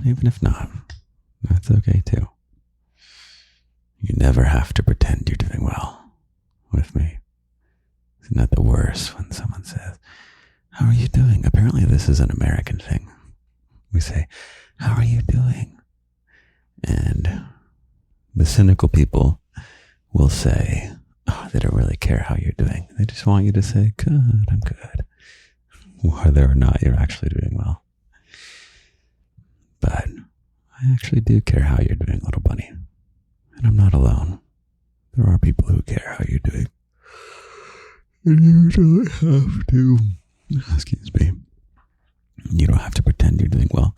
even if not, that's okay too. You never have to pretend you're doing well with me. Isn't that the worst when someone says, how are you doing? Apparently this is an American thing. We say, how are you doing? And the cynical people will say, oh, they don't really care how you're doing. They just want you to say, good, I'm good. Whether or not you're actually doing well. But I actually do care how you're doing, little bunny. And I'm not alone. There are people who care how you're doing. And you don't have to, excuse me, you don't have to pretend you're doing well.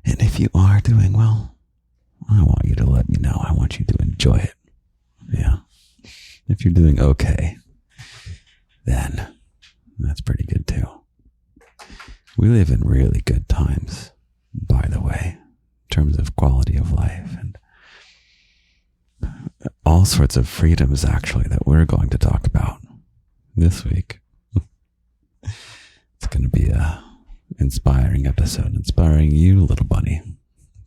And if you are doing well, I want you to let me know. I want you to enjoy it. Yeah. If you're doing okay, then that's pretty good too. We live in really good times, by the way, in terms of quality of life and all sorts of freedoms, actually, that we're going to talk about this week. It's going to be a inspiring episode, inspiring you, little bunny,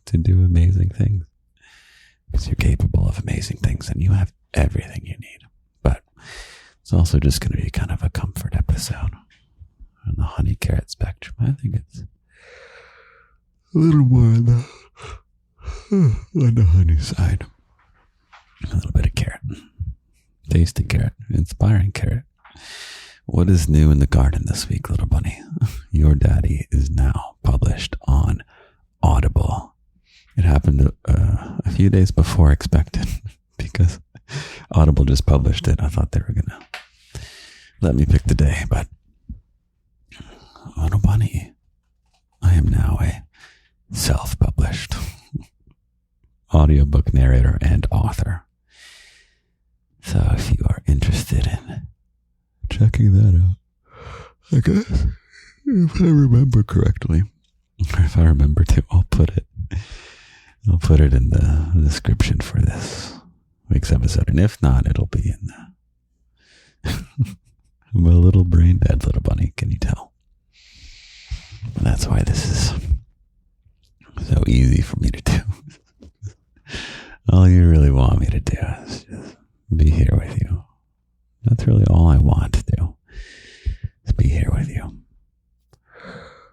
to do amazing things. Because you're capable of amazing things and you have everything you need. But it's also just going to be kind of a comfort episode on the honey carrot spectrum. I think it's a little more on the honey side. A little bit of carrot. Tasty carrot. Inspiring carrot. What is new in the garden this week, little bunny? Your Daddy is now published on Audible. It happened a few days before expected because Audible just published it. I thought they were going to let me pick the day, but little bunny, I am now a self-published audiobook narrator and author. So if you are interested in checking that out, I guess, if I remember correctly, or if I remember to, I'll put it in the description for this week's episode. And if not, it'll be in the I'm a little brain dead, little bunny, can you tell? And that's why this is so easy for me to do. All you really want me to do is just be here with you. That's really all I want to do, is be here with you.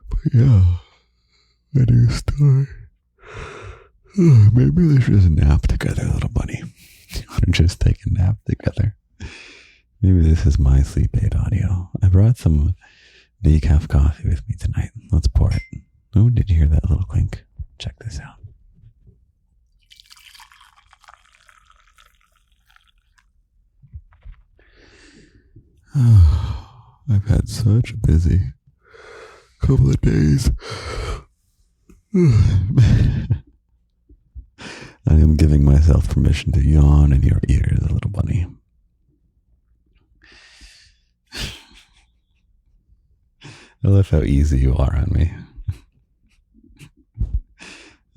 But yeah, a new story. Maybe we should just nap together, little bunny. You want to just take a nap together? Maybe this is my sleep aid audio. I brought some decaf coffee with me tonight. Let's pour it. Oh, did you hear that little clink? Check this out. Oh, I've had such a busy couple of days. I am giving myself permission to yawn in your ears, little bunny. I love how easy you are on me.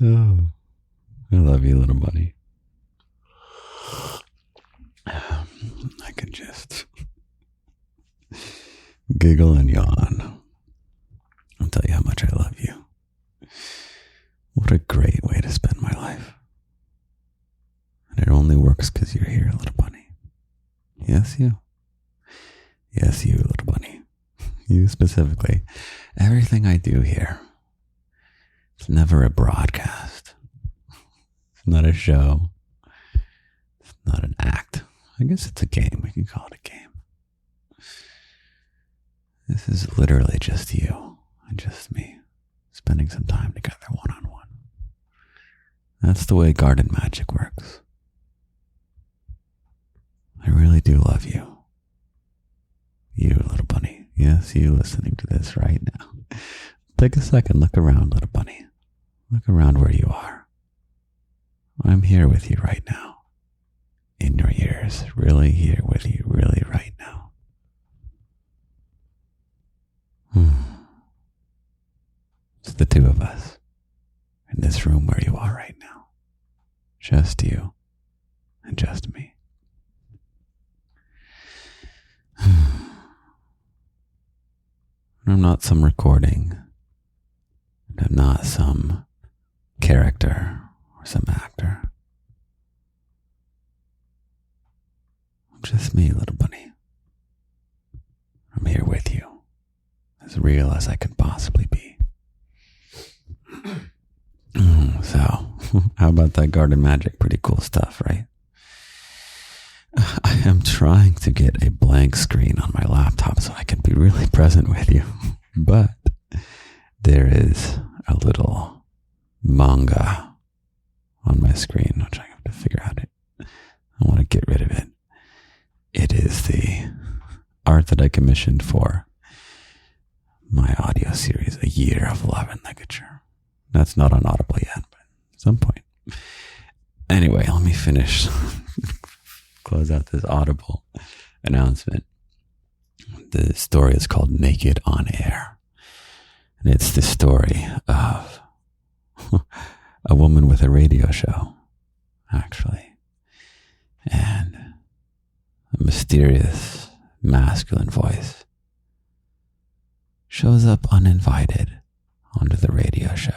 Oh, I love you, little bunny. I can just giggle and yawn. I'll tell you how much I love you. What a great way to spend my life. And it only works because you're here, little bunny. Yes, you. Yes, you, little bunny. You specifically. Everything I do here, it's never a broadcast. It's not a show. It's not an act. I guess it's a game. We can call it a game. This is literally just you and just me spending some time together one-on-one. That's the way garden magic works. I really do love you. You, little bunny. Yes, you listening to this right now. Take a second, look around, little bunny. Look around where you are. I'm here with you right now. In your ears, really here with you, really right now. It's the two of us in this room where you are right now. Just you and just me. I'm not some recording. I'm not some character or some actor. I'm just me, little bunny. I'm here with you, as real as I can possibly be. So, how about that garden magic? Pretty cool stuff, right? I am trying to get a blank screen on my laptop so I can be really present with you. But there is a little manga on my screen, which I have to figure out. I want to get rid of it. It is the art that I commissioned for my audio series, A Year of Love and Ligature. That's not on Audible yet, but at some point. Anyway, let me finish. Close out this Audible announcement. The story is called Naked on Air. And it's the story of a woman with a radio show, actually. And a mysterious masculine voice shows up uninvited onto the radio show.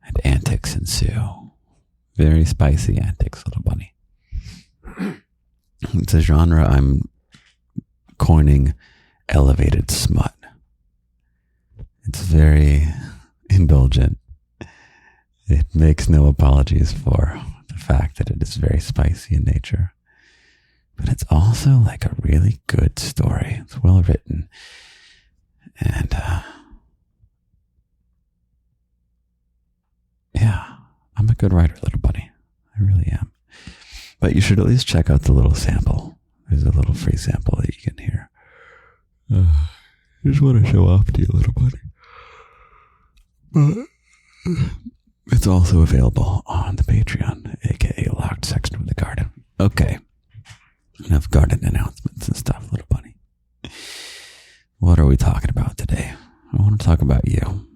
And antics ensue. Very spicy antics, little bunny. It's a genre I'm coining elevated smut. It's very indulgent. It makes no apologies for the fact that it is very spicy in nature. But it's also like a really good story. It's well written. And, yeah, I'm a good writer, little bunny. I really am. But you should at least check out the little sample. There's a little free sample that you can hear. I just want to show off to you, little bunny. But it's also available on the Patreon, aka Locked Section of the Garden. Okay. Enough garden announcements and stuff, little bunny. What are we talking about today? I want to talk about you.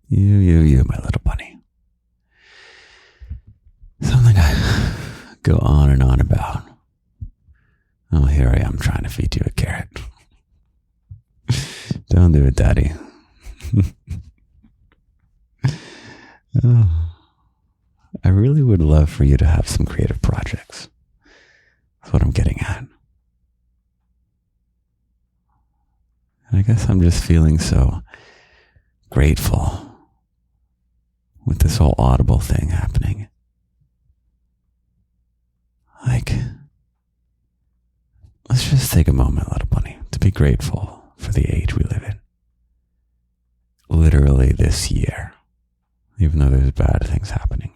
You, my little bunny. Something I go on and on about. Oh, here I am trying to feed you a carrot. Don't do it, Daddy. Oh, I really would love for you to have some creative projects. That's what I'm getting at. And I guess I'm just feeling so grateful with this whole Audible thing happening. Like, let's just take a moment, little bunny, to be grateful for the age we live in. Literally this year, even though there's bad things happening.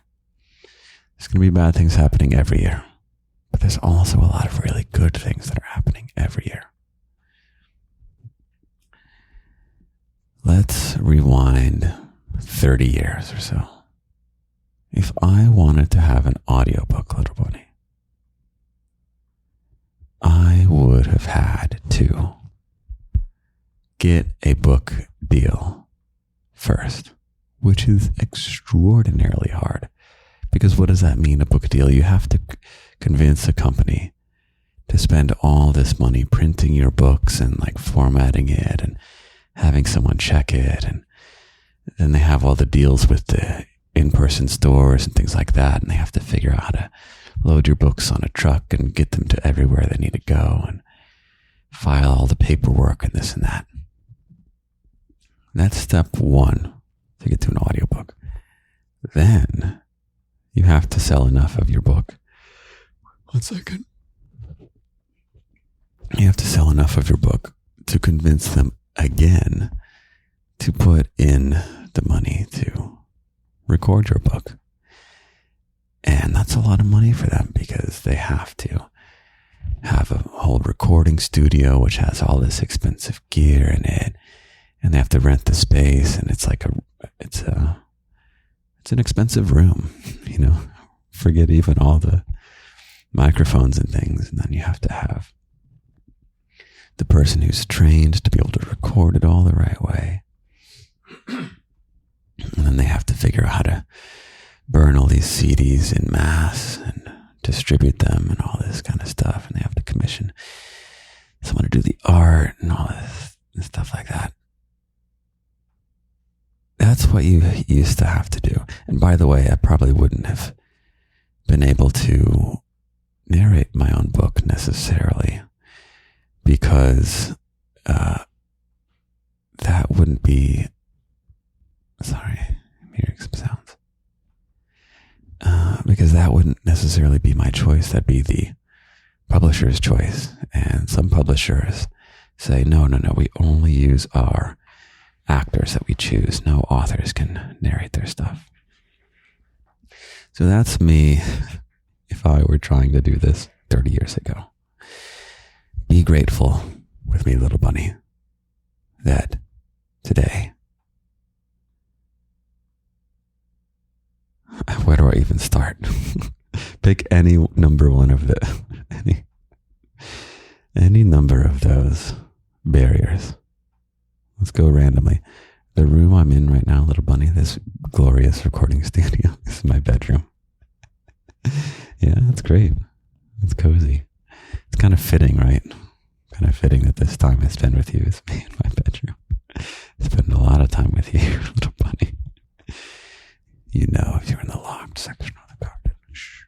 There's going to be bad things happening every year. But there's also a lot of really good things that are happening every year. Let's rewind 30 years or so. If I wanted to have an audiobook, little bunny, I would have had to get a book deal first, which is extraordinarily hard. Because what does that mean, a book deal? You have to convince a company to spend all this money printing your books and like formatting it and having someone check it. And then they have all the deals with the in-person stores and things like that. And they have to figure out how to load your books on a truck and get them to everywhere they need to go and file all the paperwork and this and that. That's step one to get to an audiobook. Then you have to sell enough of your book. 1 second. You have to sell enough of your book to convince them again to put in the money to record your book. And that's a lot of money for them because they have to have a whole recording studio which has all this expensive gear in it. And they have to rent the space, and it's like it's an expensive room, you know. Forget even all the microphones and things, and then you have to have the person who's trained to be able to record it all the right way. And then they have to figure out how to burn all these CDs in mass and distribute them and all this kind of stuff. And they have to commission someone to do the art and all this and stuff like that. That's what you used to have to do. And by the way, I probably wouldn't have been able to narrate my own book necessarily, because that wouldn't be... Sorry, I'm hearing some sounds. Because that wouldn't necessarily be my choice. That'd be the publisher's choice. And some publishers say, no, we only use our actors that we choose. No authors can narrate their stuff. So that's me if I were trying to do this 30 years ago. Be grateful with me, little bunny, that today... Where do I even start? Pick any number one of any number of those barriers. Let's go randomly. The room I'm in right now, little bunny, this glorious recording studio, this is my bedroom. Yeah, it's great. It's cozy. It's kind of fitting, right? Kind of fitting that this time I spend with you is me in my bedroom. I spend a lot of time with you, little bunny. You know, if you're in the locked section of the garden. Shh.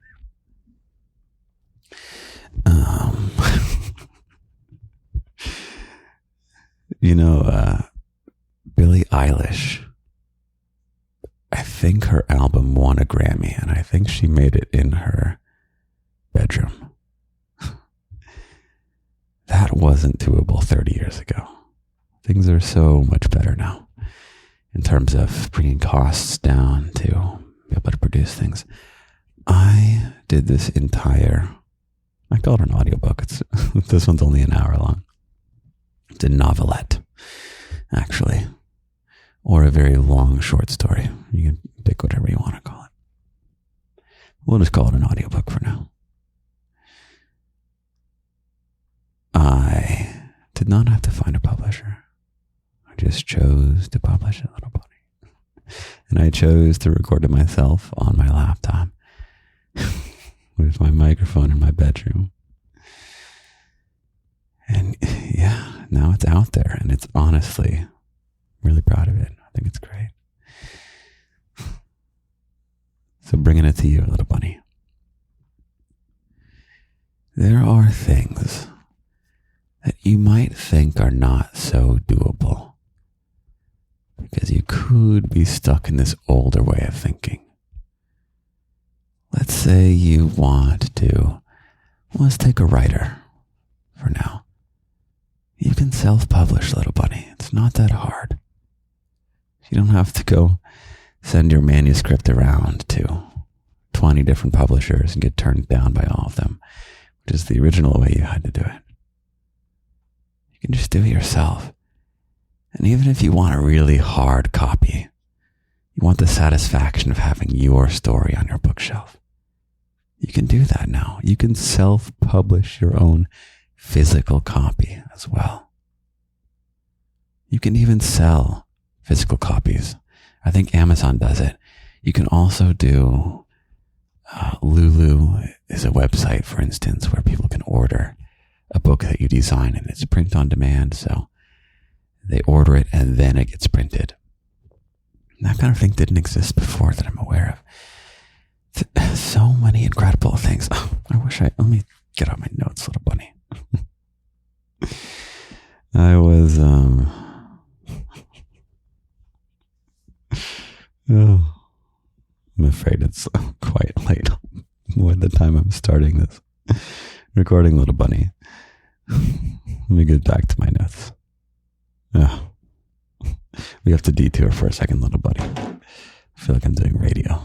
Billie Eilish, I think her album won a Grammy, and I think she made it in her bedroom. That wasn't doable 30 years ago. Things are so much better now in terms of bringing costs down to be able to produce things. I did this I call it an audiobook. This one's only an hour long. It's a novelette, actually, or a very long short story. You can pick whatever you want to call it. We'll just call it an audiobook for now. I did not have to find a publisher. I just chose to publish it, little bunny. And I chose to record it myself on my laptop with my microphone in my bedroom. And yeah, now it's out there, and it's honestly really proud of it. I think it's great. So bringing it to you, little bunny. There are things that you might think are not so doable, because you could be stuck in this older way of thinking. Let's say you want to, let's take a writer for now. You can self-publish, little bunny. It's not that hard. You don't have to go send your manuscript around to 20 different publishers and get turned down by all of them, which is the original way you had to do it. You can just do it yourself. And even if you want a really hard copy, you want the satisfaction of having your story on your bookshelf, you can do that now. You can self-publish your own physical copy as well. You can even sell physical copies. I think Amazon does it. You can also do, Lulu is a website, for instance, where people can order a book that you design, and it's print on demand, so they order it and then it gets printed. That kind of thing didn't exist before that I'm aware of. So many incredible things. Oh, let me get out my notes, little bunny. I was, I'm afraid it's quite late. More the time I'm starting this recording, little bunny. Let me get back to my notes. Oh. We have to detour for a second, little buddy. I feel like I'm doing radio.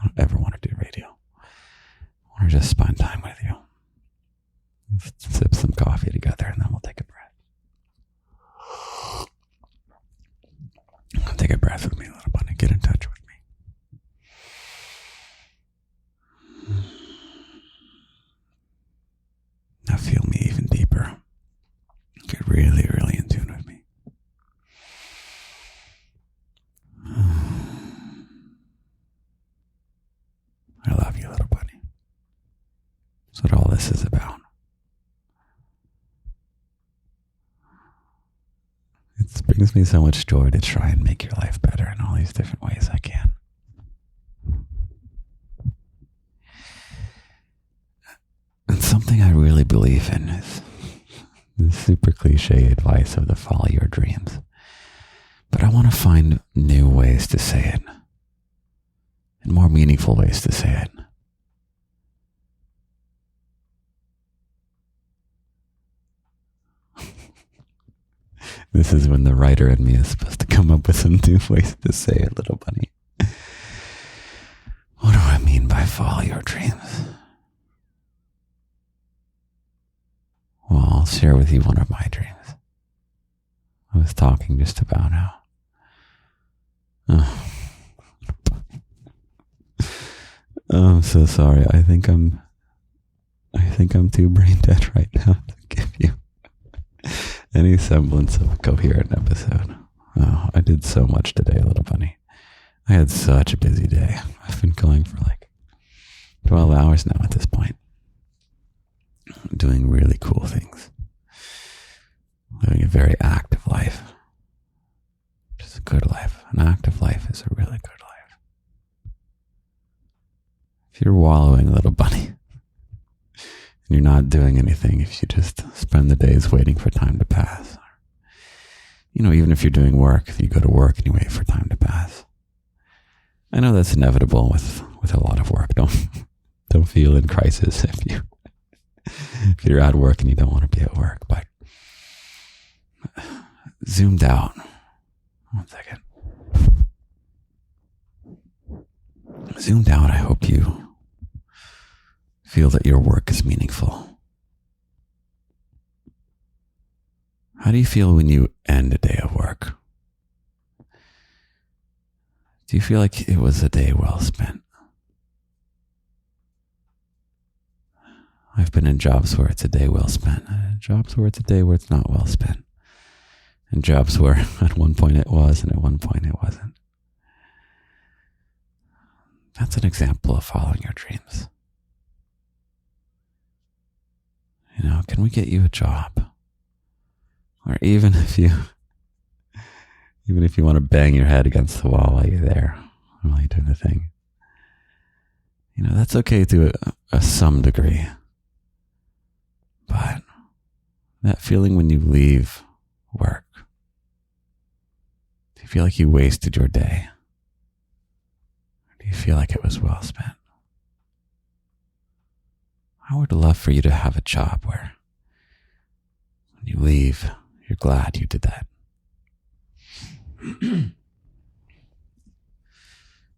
I don't ever want to do radio. I want to just spend time with you. Let's sip some coffee together, and then we'll take a breath. Take a breath with me, little bunny. Get in touch with me. Now feel me even deeper. Get really, really in tune with me. I love you, little bunny. That's what all this is about. It brings me so much joy to try and make your life better in all these different ways I can. And something I really believe in is the super cliche advice of the follow your dreams. But I want to find new ways to say it, and more meaningful ways to say it. This is when the writer in me is supposed to come up with some new ways to say it, little bunny. What do I mean by follow your dreams? Well, I'll share with you one of my dreams. I was talking just about how. I'm so sorry. I think I'm too brain dead right now to give you any semblance of a coherent episode. Oh, I did so much today, little bunny. I had such a busy day. I've been going for like 12 hours now at this point. Doing really cool things. Living a very active life. Which is a good life. An active life is a really good life. If you're wallowing, little bunny, and you're not doing anything, if you just spend the days waiting for time to pass, or, even if you're doing work, if you go to work and you wait for time to pass. I know that's inevitable with a lot of work. Don't feel in crisis if you're at work and you don't want to be at work, but zoomed out. 1 second. Zoomed out, I hope you feel that your work is meaningful. How do you feel when you end a day of work? Do you feel like it was a day well spent? I've been in jobs where it's a day well spent, jobs where it's a day where it's not well spent, and jobs where at one point it was and at one point it wasn't. That's an example of following your dreams. Can we get you a job? Or even if you want to bang your head against the wall while you're there, while you're doing the thing. That's okay to some degree. But that feeling when you leave work, do you feel like you wasted your day? Or do you feel like it was well spent? I would love for you to have a job where when you leave, you're glad you did that.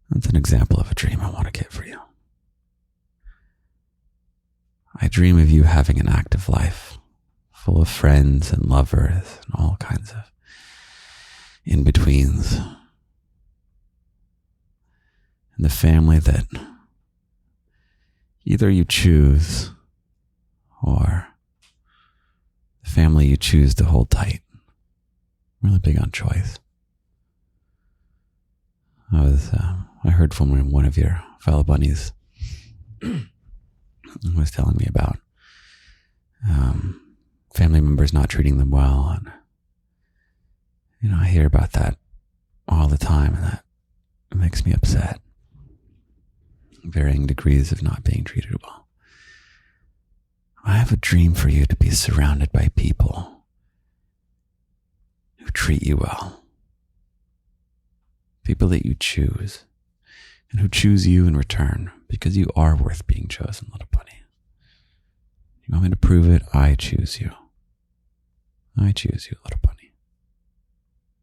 That's an example of a dream I want to get for you. I dream of you having an active life, full of friends and lovers and all kinds of in-betweens. And the family that either you choose or the family you choose to hold tight. I'm really big on choice. I heard from one of your fellow bunnies was telling me about family members not treating them well, and I hear about that all the time, and that makes me upset. Varying degrees of not being treated well. I have a dream for you to be surrounded by people who treat you well, people that you choose, and who choose you in return, because you are worth being chosen, little bunny. You want me to prove it? I choose you. I choose you, little bunny.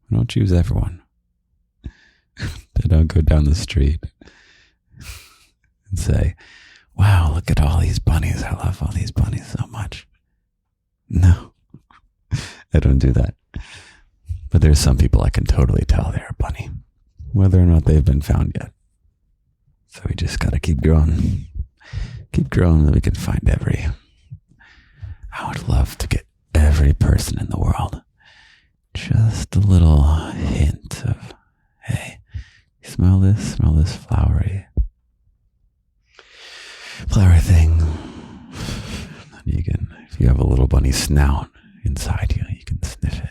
I don't choose everyone. I don't go down the street and say, wow, look at all these bunnies. I love all these bunnies so much. No, I don't do that. But there's some people I can totally tell they're a bunny, whether or not they've been found yet. So we just got to keep growing. Keep growing that we can find every. I would love to get every person in the world just a little hint of, hey, you smell this flowery thing. And you can, if you have a little bunny snout inside you, you can sniff it.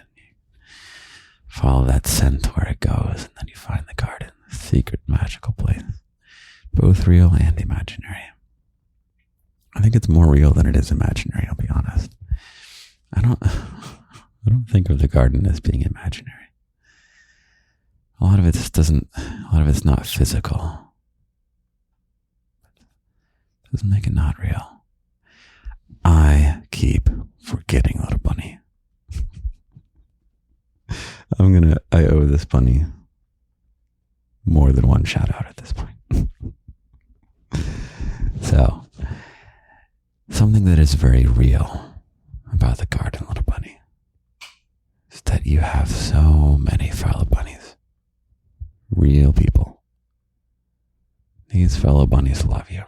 scent where it goes, and then you find the garden, the secret magical place, both real and imaginary. I think it's more real than it is imaginary, I'll be honest. I don't think of the garden as being imaginary. A lot of it's not physical. It doesn't make it not real. I keep forgetting, little bunny. I owe this bunny more than one shout out at this point. So, something that is very real about the garden, little bunny, is that you have so many fellow bunnies. Real people. These fellow bunnies love you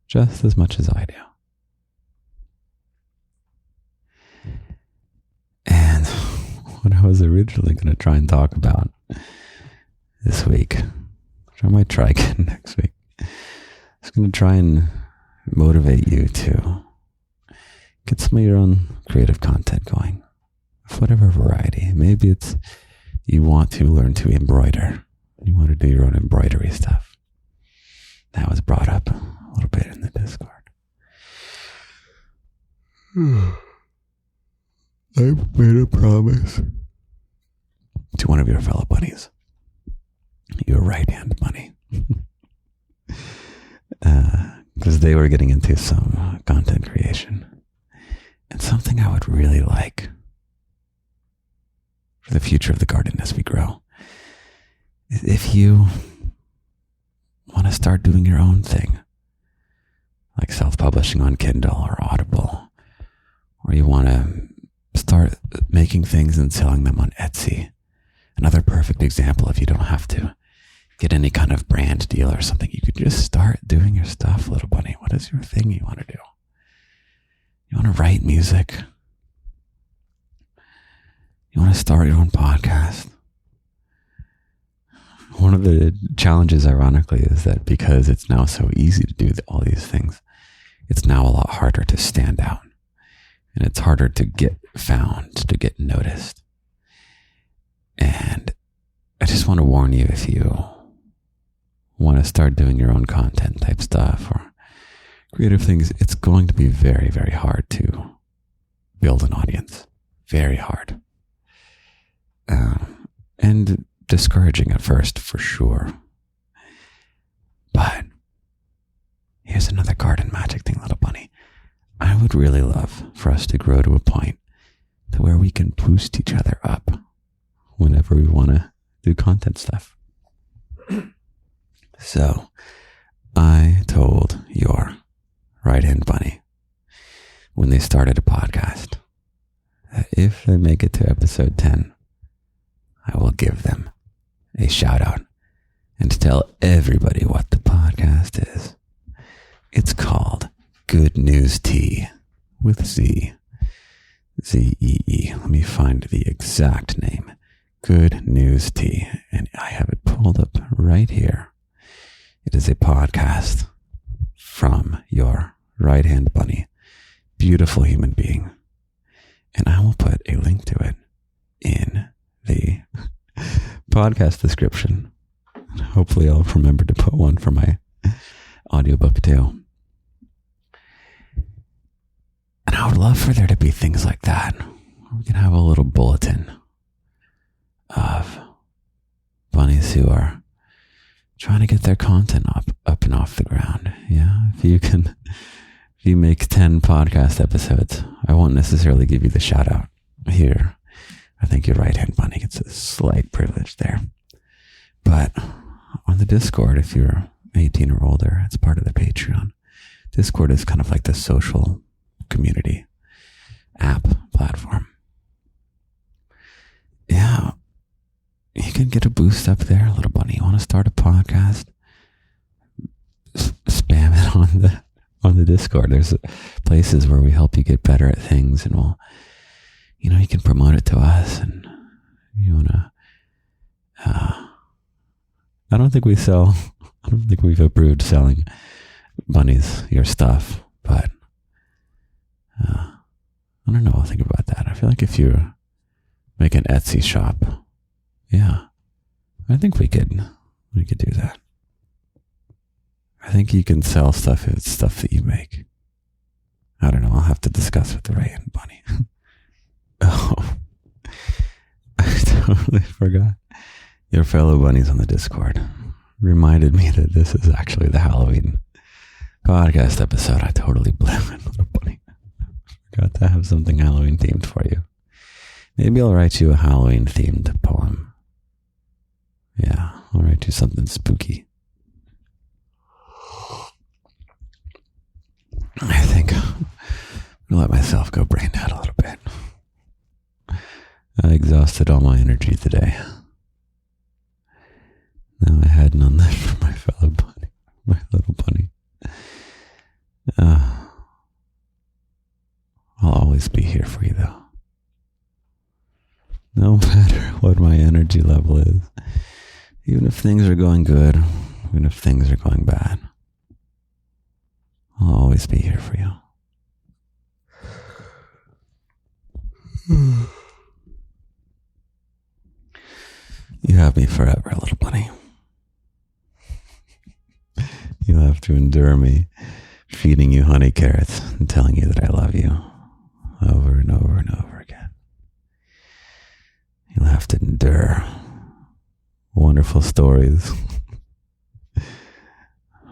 just as much as I do. And what I was originally going to try and talk about this week, which I might try again next week, I was going to try and motivate you to get some of your own creative content going, of whatever variety. Maybe it's you want to learn to embroider. You want to do your own embroidery stuff. That was brought up a little bit in the Discord. I made a promise to one of your fellow bunnies, your right-hand bunny, because they were getting into some content creation. And something I would really like for the future of the garden as we grow is if you want to start doing your own thing, like self-publishing on Kindle or Audible, or you want to start making things and selling them on Etsy. Another perfect example, if you don't have to get any kind of brand deal or something, you could just start doing your stuff, little bunny. What is your thing you want to do? You want to write music? You want to start your own podcast? One of the challenges, ironically, is that because it's now so easy to do all these things, it's now a lot harder to stand out. And it's harder to get found, to get noticed. And I just want to warn you, if you want to start doing your own content type stuff or creative things, it's going to be very, very hard to build an audience. Very hard. And discouraging at first, for sure. But here's another garden magic thing, little bunny. I would really love for us to grow to a point to where we can boost each other up whenever we want to do content stuff. So, I told your right-hand bunny when they started a podcast that if they make it to episode 10, I will give them a shout out and tell everybody what the podcast is. It's called Good News Tea with Z. Z-E-E. Let me find the exact name. Good News Tea. And I have it pulled up right here. It is a podcast from your right-hand bunny. Beautiful human being. And I will put a link to it in the podcast description. Hopefully I'll remember to put one for my audiobook too. And I would love for there to be things like that. We can have a little bulletin of bunnies who are trying to get their content up and off the ground. Yeah, if you make 10 podcast episodes, I won't necessarily give you the shout out here. I think your right-hand bunny gets a slight privilege there. But on the Discord, if you're 18 or older, it's part of the Patreon. Discord is kind of like the social community app platform. Yeah, you can get a boost up there, little bunny. You want to start a podcast? Spam it on the Discord. There's places where we help you get better at things, and we'll, you can promote it to us. And you wanna, I don't think we've approved selling bunnies your stuff, but I don't know. I'll think about that. I feel like if you make an Etsy shop Yeah. I think we could do that. I think you can sell stuff if it's stuff that you make. I don't know. I'll have to discuss with Ray and Bunny. Oh, I totally forgot. Your fellow bunnies on the Discord reminded me that this is actually the Halloween podcast episode. I totally blew it, little bunny. Forgot to have something Halloween themed for you. Maybe I'll write you a Halloween themed poem. Yeah, I'll write you something spooky. I think I'm gonna let myself go brain dead a little bit. I exhausted all my energy today. Now I had none left for my fellow bunny, my little bunny. I'll always be here for you, though. No matter what my energy level is, even if things are going good, even if things are going bad, I'll always be here for you. You have me forever, little bunny. You'll have to endure me feeding you honey carrots and telling you that I love you over and over and over again. You'll have to endure wonderful stories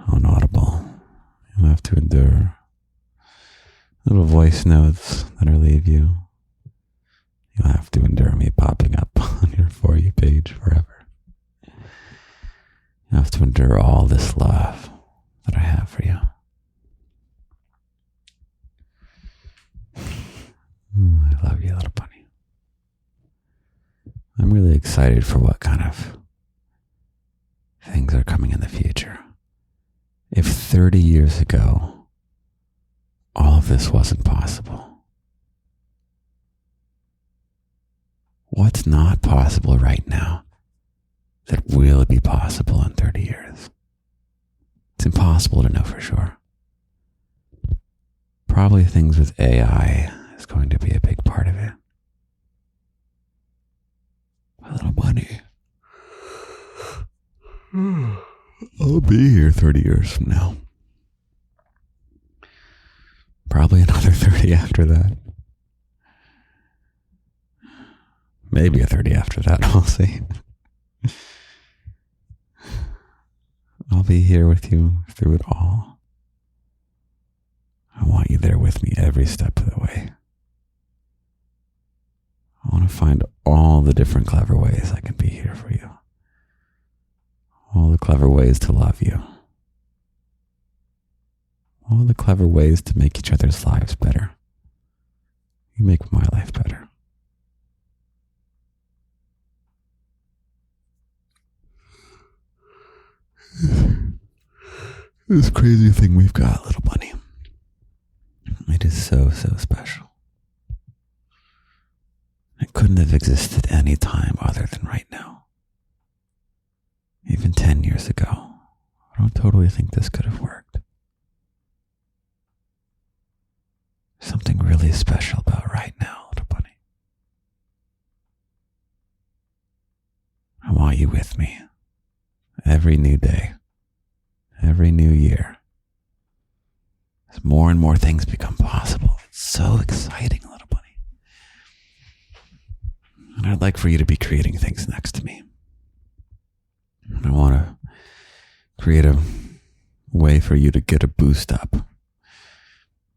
on Audible. You'll have to endure little voice notes that I leave you. You'll have to endure me popping up on your For You page forever. You have to endure all this love that I have for you. I love you, little bunny. I'm really excited for what kind of things are coming in the future. If 30 years ago, all of this wasn't possible, what's not possible right now that will be possible in 30 years? It's impossible to know for sure. Probably things with AI is going to be a big part of it. My little bunny. I'll be here 30 years from now. Probably another 30 after that. Maybe a 30 after that, we'll see. I'll be here with you through it all. I want you there with me every step of the way. I want to find all the different clever ways I can be here for you. All the clever ways to love you. All the clever ways to make each other's lives better. You make my life better. This crazy thing we've got, little bunny. It is so, so special. It couldn't have existed any time other than right now. Even 10 years ago, I don't totally think this could have worked. Something really special about right now, little bunny. I want you with me. Every new day. Every new year. As more and more things become possible. It's so exciting, little bunny. And I'd like for you to be creating things next to me. I want to create a way for you to get a boost up.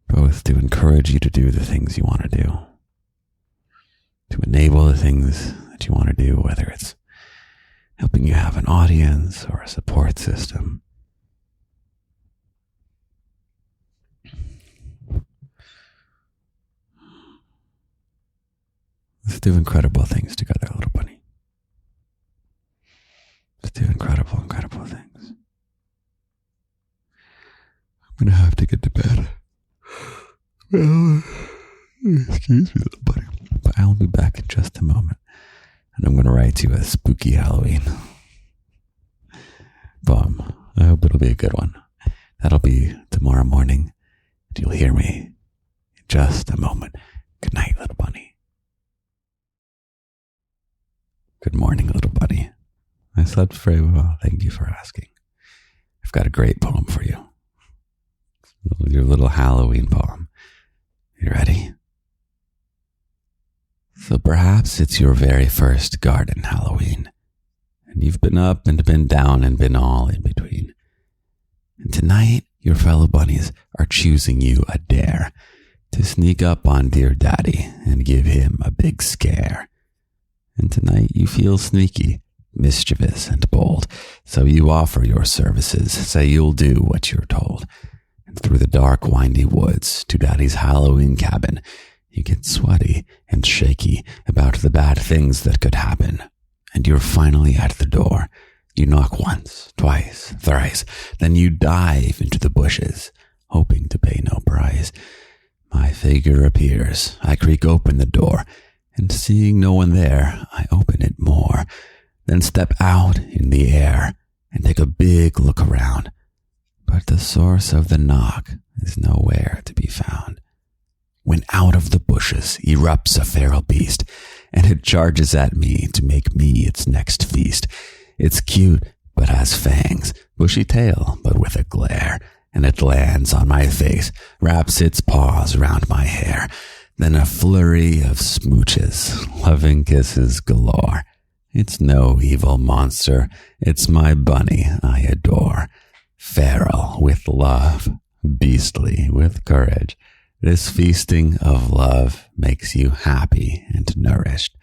Both to encourage you to do the things you want to do. To enable the things that you want to do, whether it's helping you have an audience or a support system. Let's do incredible things together, little bunny. Let's do incredible, incredible things. I'm going to have to get to bed. Well, excuse me, little buddy. But I'll be back in just a moment. And I'm going to write you a spooky Halloween poem. I hope it'll be a good one. That'll be tomorrow morning. And you'll hear me in just a moment. Good night, little bunny. Good morning, little bunny. I slept very well. Thank you for asking. I've got a great poem for you. Your little Halloween poem. You ready? So perhaps it's your very first garden Halloween, and you've been up and been down and been all in between. And tonight, your fellow bunnies are choosing you a dare to sneak up on dear daddy and give him a big scare. And tonight you feel sneaky, mischievous, and bold, so you offer your services, say you'll do what you're told. And through the dark, windy woods to daddy's Halloween cabin, you get sweaty and shaky about the bad things that could happen. And you're finally at the door. You knock once, twice, thrice, then you dive into the bushes, hoping to pay no price. My figure appears. I creak open the door, and seeing no one there, I open it more, then step out in the air and take a big look around. But the source of the knock is nowhere to be found. When out of the bushes erupts a feral beast, and it charges at me to make me its next feast. It's cute, but has fangs, bushy tail, but with a glare, and it lands on my face, wraps its paws round my hair. Then a flurry of smooches, loving kisses galore. It's no evil monster, it's my bunny I adore. Feral with love, beastly with courage. This feasting of love makes you happy and nourished.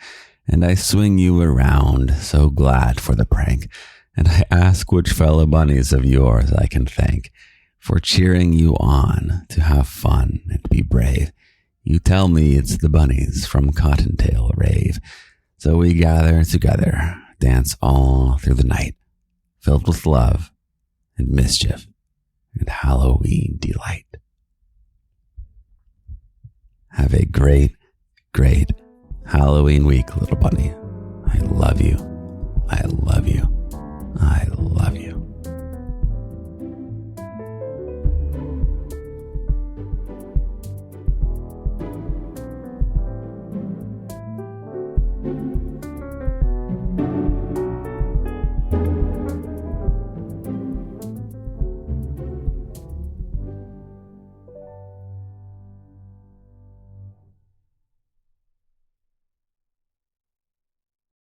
And I swing you around, so glad for the prank. And I ask which fellow bunnies of yours I can thank for cheering you on to have fun and be brave. You tell me it's the bunnies from Cottontail Rave. So we gather together, dance all through the night, filled with love and mischief and Halloween delight. Have a great, great Halloween week, little bunny. I love you.